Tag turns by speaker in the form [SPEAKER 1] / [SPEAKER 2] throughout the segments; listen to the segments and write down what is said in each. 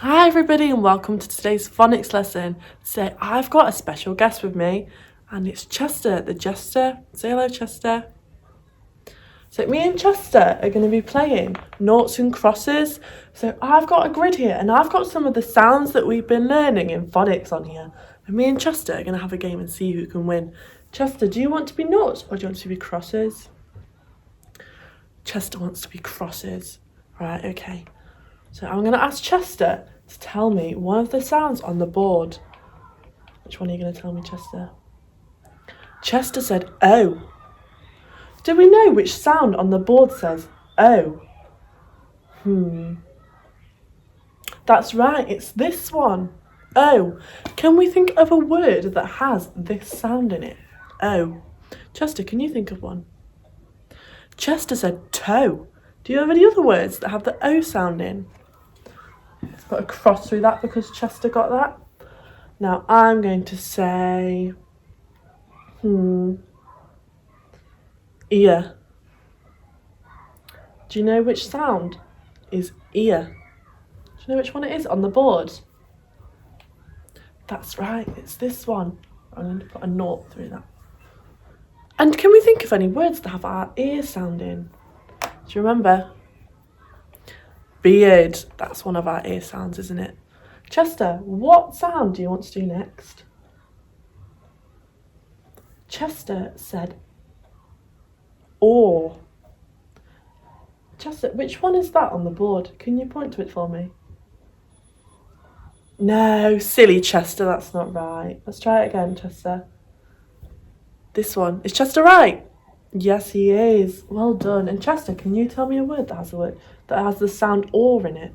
[SPEAKER 1] Hi everybody and welcome to today's phonics lesson. Today I've got a special guest with me and it's Chester, the Jester. Say hello, Chester. So me and Chester are going to be playing noughts and crosses. So I've got a grid here and I've got some of the sounds that we've been learning in phonics on here. And me and Chester are going to have a game and see who can win. Chester, do you want to be noughts or do you want to be crosses? Chester wants to be crosses. Right, okay. So I'm going to ask Chester to tell me one of the sounds on the board. Which one are you going to tell me, Chester? Chester said, oh. Do we know which sound on the board says, oh? That's right, it's this one. Oh. Can we think of a word that has this sound in it? Oh. Chester, can you think of one? Chester said toe. Do you have any other words that have the O sound in? Let's put a cross through that because Chester got that. Now I'm going to say, ear. Do you know which sound is ear? Do you know which one it is on the board? That's right, it's this one. I'm going to put a nought through that. And can we think of any words that have our ear sound in? Do you remember? Beard, that's one of our ear sounds, isn't it? Chester, what sound do you want to do next? Chester said, or. Chester, which one is that on the board? Can you point to it for me? No, silly Chester, that's not right. Let's try it again, Chester. This one. Is Chester right? Yes, he is. Well done. And Chester, can you tell me a word that has the sound or in it?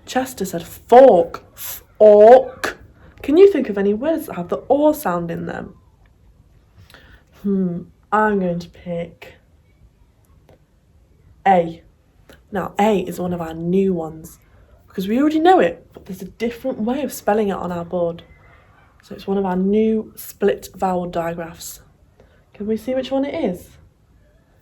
[SPEAKER 1] Chester said fork. Fork. Can you think of any words that have the or sound in them? I'm going to pick A. Now, A is one of our new ones because we already know it, but there's a different way of spelling it on our board. So it's one of our new split vowel digraphs. Can we see which one it is?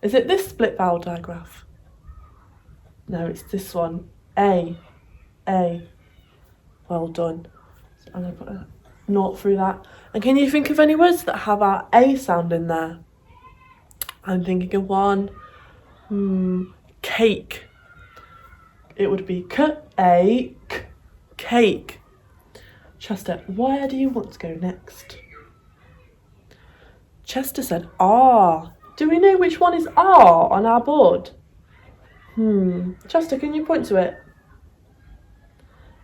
[SPEAKER 1] Is it this split vowel digraph? No, it's this one. A. A. Well done. So I'm going to put a nought through that. And can you think of any words that have our A sound in there? I'm thinking of one. Cake. It would be k-a-k. Cake. Chester, where do you want to go next? Chester said R. Do we know which one is R on our board? Chester, can you point to it?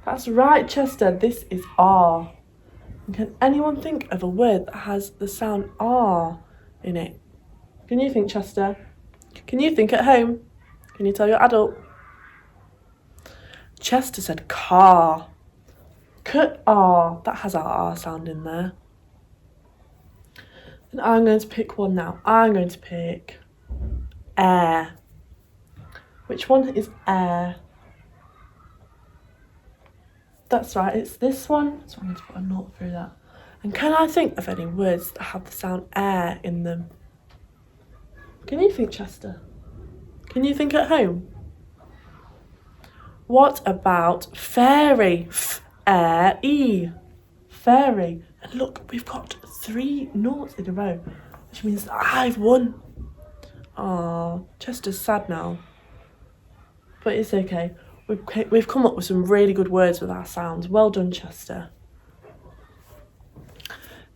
[SPEAKER 1] That's right, Chester, this is R. And can anyone think of a word that has the sound R in it? Can you think, Chester? Can you think at home? Can you tell your adult? Chester said car. K-R. That has our R sound in there. And I'm going to pick one now. I'm going to pick air. Which one is air? That's right, it's this one. So I'm going to put a nought through that. And can I think of any words that have the sound air in them? Can you think, Chester? Can you think at home? What about fairy? F-air-e. Fairy. And look, we've got 3 noughts in a row, which means that I've won. Oh, Chester's sad now. But it's okay. We've come up with some really good words with our sounds. Well done, Chester.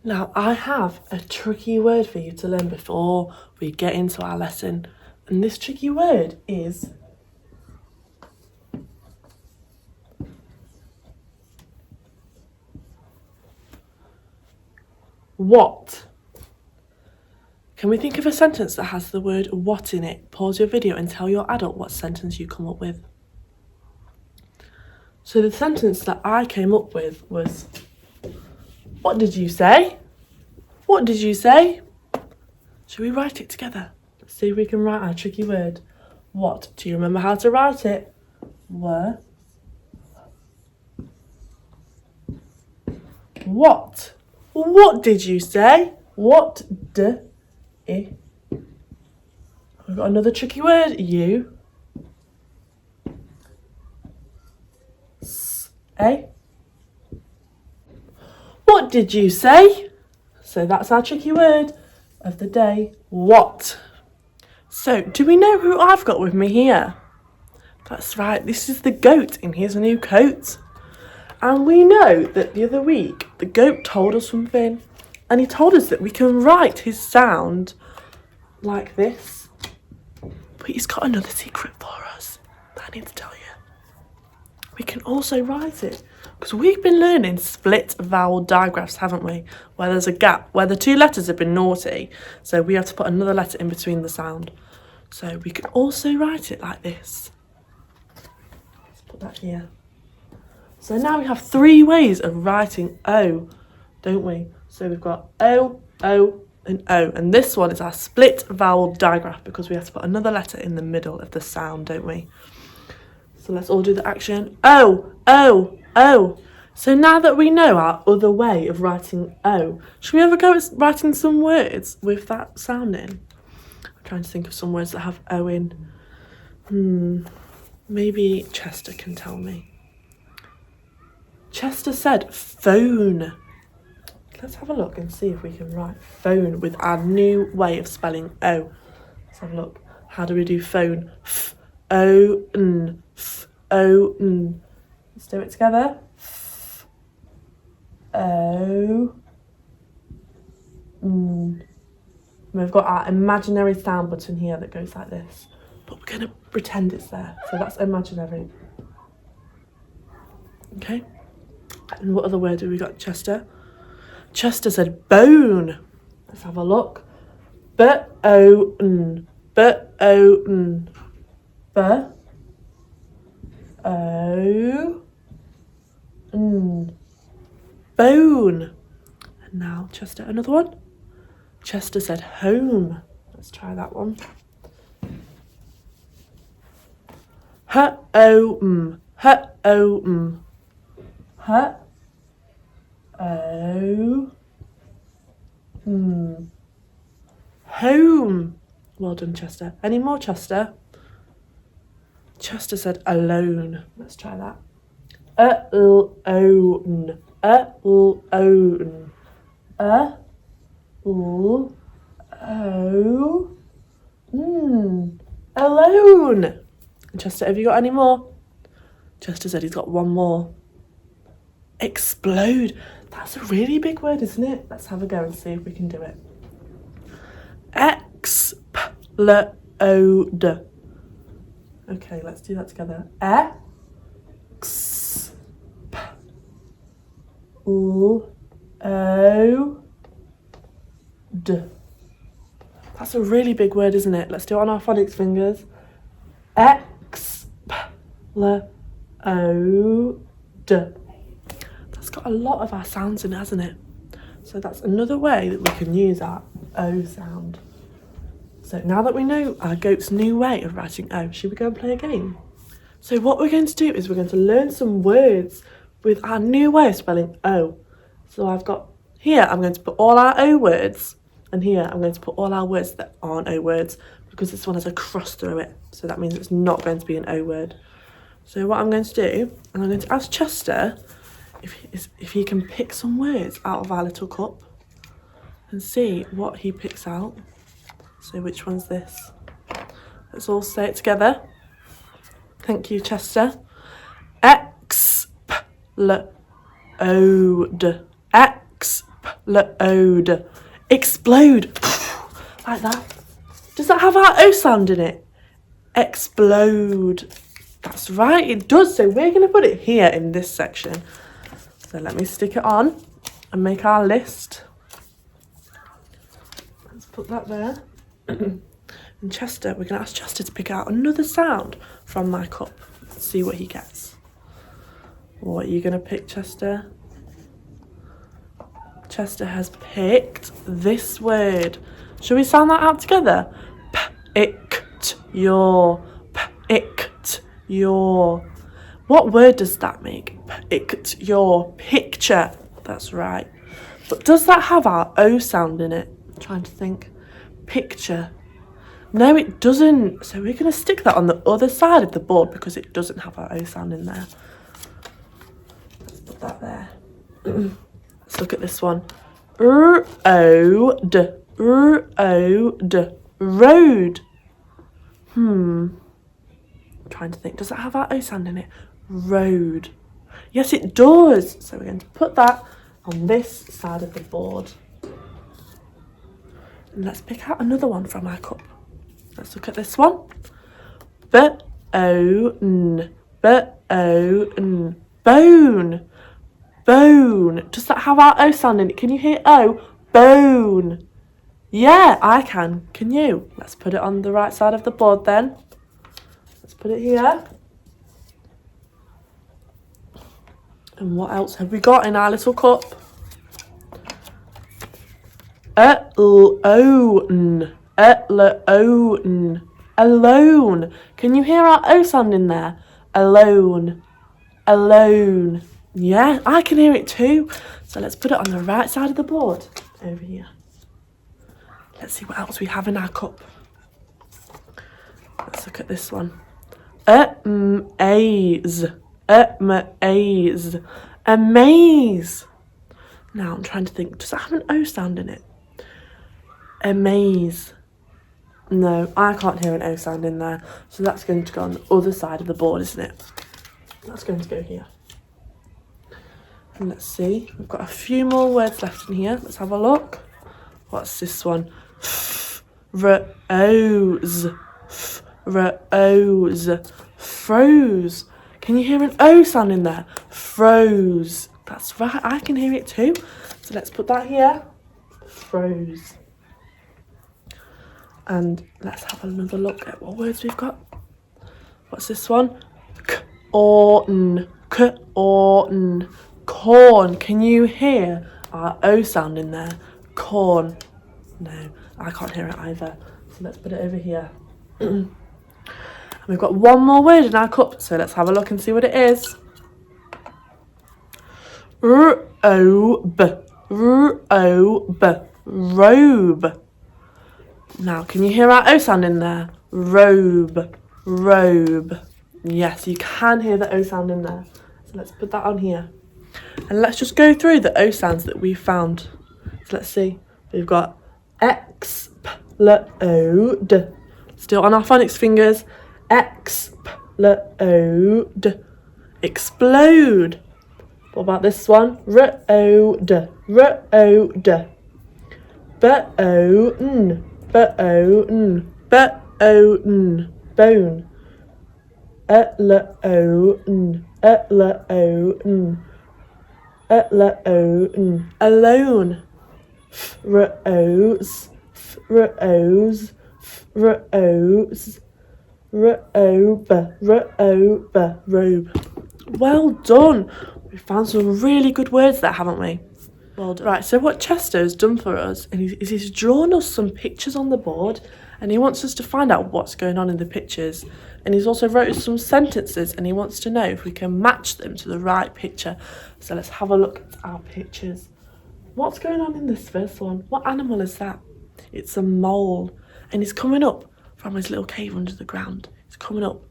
[SPEAKER 1] Now, I have a tricky word for you to learn before we get into our lesson. And this tricky word is what. Can we think of a sentence that has the word what in it? Pause your video and tell your adult what sentence you come up with. So the sentence that I came up with was, what did you say? What did you say? Shall we write it together? Let's see if we can write our tricky word. What? Do you remember how to write it? What? What did you say? What We've got another tricky word. You. A. What did you say? So that's our tricky word of the day. What? So, do we know who I've got with me here? That's right, this is the goat in his new coat. And we know that the other week, the goat told us something. And he told us that we can write his sound like this. But he's got another secret for us that I need to tell you. We can also write it. Because we've been learning split vowel digraphs, haven't we? Where there's a gap, where the two letters have been naughty. So we have to put another letter in between the sound. So we can also write it like this. Let's put that here. So now we have 3 ways of writing O, don't we? So we've got O, O, and O. And this one is our split vowel digraph because we have to put another letter in the middle of the sound, don't we? So let's all do the action. O, O, O. So now that we know our other way of writing O, should we ever go at writing some words with that sound in? I'm trying to think of some words that have O in. Maybe Chester can tell me. Chester said phone. Let's have a look and see if we can write phone with our new way of spelling O. Let's have a look. How do we do phone? F-O-N. F-O-N. Let's do it together. F-O-N. We've got our imaginary sound button here that goes like this. But we're going to pretend it's there. So that's imaginary. Okay. And what other word have we got, Chester? Chester said bone. Let's have a look. B-O-N. B-O-N. B-O-N. Bone. And now, Chester, another one. Chester said home. Let's try that one. H-O-M. H-O-M. H-O-M. Home. Well done, Chester. Any more, Chester? Chester said alone. Let's try that. A-L-O-N. A-L-O-N. A-L-O-N. Alone. Chester, have you got any more? Chester said he's got one more. Explode. That's a really big word, isn't it? Let's have a go and see if we can do it. Explode. Okay, let's do that together. X-L-O-D. That's a really big word, isn't it? Let's do it on our phonics fingers. Explode. That's got a lot of our sounds in it, hasn't it? So that's another way that we can use our O sound. So now that we know our goat's new way of writing O, should we go and play a game? So what we're going to do is we're going to learn some words with our new way of spelling O. So I've got here, I'm going to put all our O words, and here I'm going to put all our words that aren't O words, because this one has a cross through it. So that means it's not going to be an O word. So what I'm going to do, and I'm going to ask Chester if he can pick some words out of our little cup and see what he picks out. So which one's this? Let's all say it together. Thank you, Chester. Explode. Explode. Explode. Like that. Does that have our O sound in it? Explode. That's right, it does. So we're going to put it here in this section. So let me stick it on and make our list. Let's put that there. And Chester, we're going to ask Chester to pick out another sound from my cup. Let's see what he gets. What are you going to pick, Chester? Chester has picked this word. Shall we sound that out together? Picture. Picture. What word does that make? Picture. Picture. That's right. But does that have our O sound in it? I'm trying to think. Picture. No, it doesn't. So we're going to stick that on the other side of the board because it doesn't have our O sound in there. put that there. Let's look at this one. R-O-D. R-O-D. Road. I'm trying to think. Does that have our O sound in it? Road. Yes, it does. So we're going to put that on this side of the board. And let's pick out another one from our cup. Let's look at this one. B-O-N. B-O-N. Bone. Bone. Does that have our O sound in it? Can you hear O? Bone. Yeah, I can. Can you? Let's put it on the right side of the board then. Let's put it here. And what else have we got in our little cup? Alone. Alone. Alone. Can you hear our O sound in there? Alone. Alone. Yeah, I can hear it too. So let's put it on the right side of the board. Over here. Let's see what else we have in our cup. Let's look at this one. Amaze. Amaze. Amaze. Now I'm trying to think. Does that have an O sound in it? Amaze. No, I can't hear an O sound in there. So that's going to go on the other side of the board, isn't it? That's going to go here. And let's see. We've got a few more words left in here. Let's have a look. What's this one? Rose. Rose. Froze. Can you hear an O sound in there? Froze. That's right, I can hear it too. So let's put that here. Froze. And let's have another look at what words we've got. What's this one? Corn. Corn. Corn. Can you hear our O sound in there? Corn. No, I can't hear it either. So let's put it over here. And we've got one more word in our cup, so let's have a look and see what it is. Robe. Robe. Robe. Now, can you hear our O sound in there? Robe. Robe. Yes, you can hear the O sound in there. So let's put that on here. And let's just go through the O sounds that we found. So let's see. We've got explode. Still on our phonics fingers. Explode. Explode. What about this one? Road. Road. Bone. Bone. Bone. Bone. Alone. Alone. Alone. Alone. Rose. Rose. Rose. Robe. Robe. Robe. Well done. We found some really good words there, haven't we? Well done. Right, so what Chester's done for us is he's drawn us some pictures on the board, and he wants us to find out what's going on in the pictures. And he's also wrote us some sentences, and he wants to know if we can match them to the right picture. So let's have a look at our pictures. What's going on in this first one? What animal is that? It's a mole, and he's coming up from his little cave under the ground. He's coming up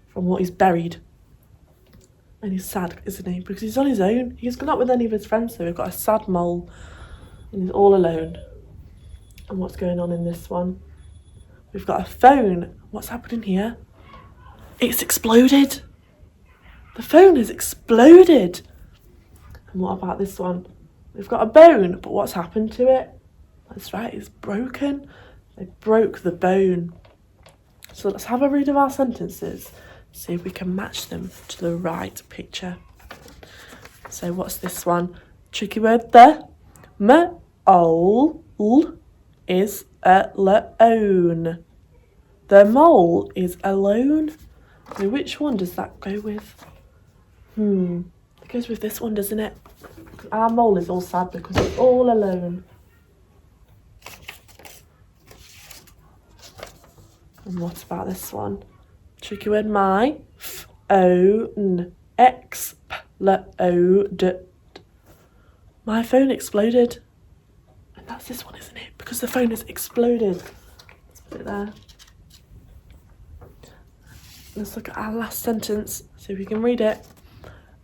[SPEAKER 1] from what he's buried. And he's sad, isn't he? Because he's on his own. He's not with any of his friends, so we've got a sad mole. And he's all alone. And what's going on in this one? We've got a phone. What's happening here? It's exploded. The phone has exploded. And what about this one? We've got a bone, but what's happened to it? That's right, it's broken. They broke the bone. So let's have a read of our sentences. See if we can match them to the right picture. So what's this one? Tricky word there. Mole is alone. The mole is alone. So which one does that go with? It goes with this one, doesn't it? Our mole is all sad because it's all alone. And what about this one? Tricky word, my phone exploded. My phone exploded. And that's this one, isn't it? Because the phone has exploded. Let's put it there. Let's look at our last sentence, see if we can read it.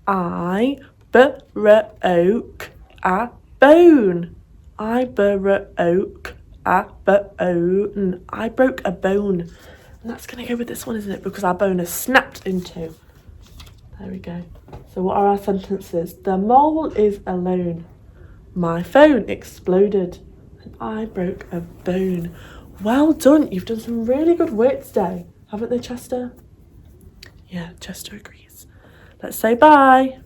[SPEAKER 1] I broke a bone. I broke a bone. I broke a bone. And that's going to go with this one, isn't it? Because our bone is snapped in two. There we go. So what are our sentences? The mole is alone. My phone exploded. And I broke a bone. Well done. You've done some really good work today. Haven't they, Chester? Yeah, Chester agrees. Let's say bye.